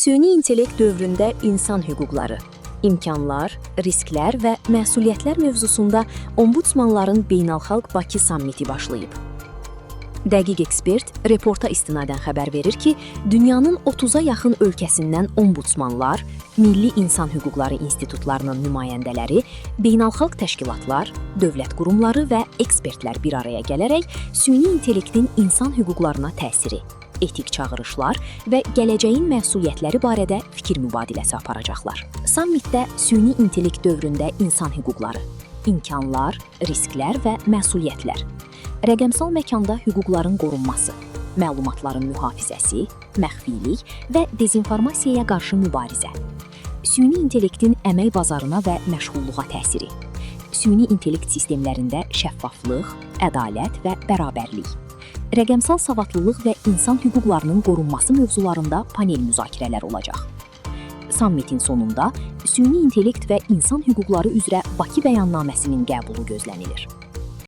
Süni intellekt dövründə insan hüquqları, imkanlar, risklər və məsuliyyətlər mövzusunda Ombudsmanların Beynəlxalq Bakı sammiti başlayıb. Dəqiq ekspert reporta istinadən xəbər verir ki, dünyanın 30-a yaxın ölkəsindən ombudsmanlar, Milli İnsan Hüquqları İnstitutlarının nümayəndələri, beynəlxalq təşkilatlar, dövlət qurumları və ekspertlər bir araya gələrək süni intellektin insan hüquqlarına təsiri, etik çağırışlar və gələcəyin məsuliyyətləri barədə fikir mübadiləsi aparacaqlar. Sammitdə süni intellekt dövründə insan hüquqları, imkanlar, risklər və məsuliyyətlər, rəqəmsal məkanda hüquqların qorunması, məlumatların mühafizəsi, məxfilik və dezinformasiyaya qarşı mübarizə, süni intellektin əmək bazarına və məşğulluğa təsiri, süni intellekt sistemlərində şəffaflıq, ədalət və bərabərlik, rəqəmsal savadlılıq və insan hüquqlarının qorunması mövzularında panel müzakirələr olacaq. Sammitin sonunda süni intellekt və insan hüquqları üzrə Bakı bəyannaməsinin qəbulu gözlənilir.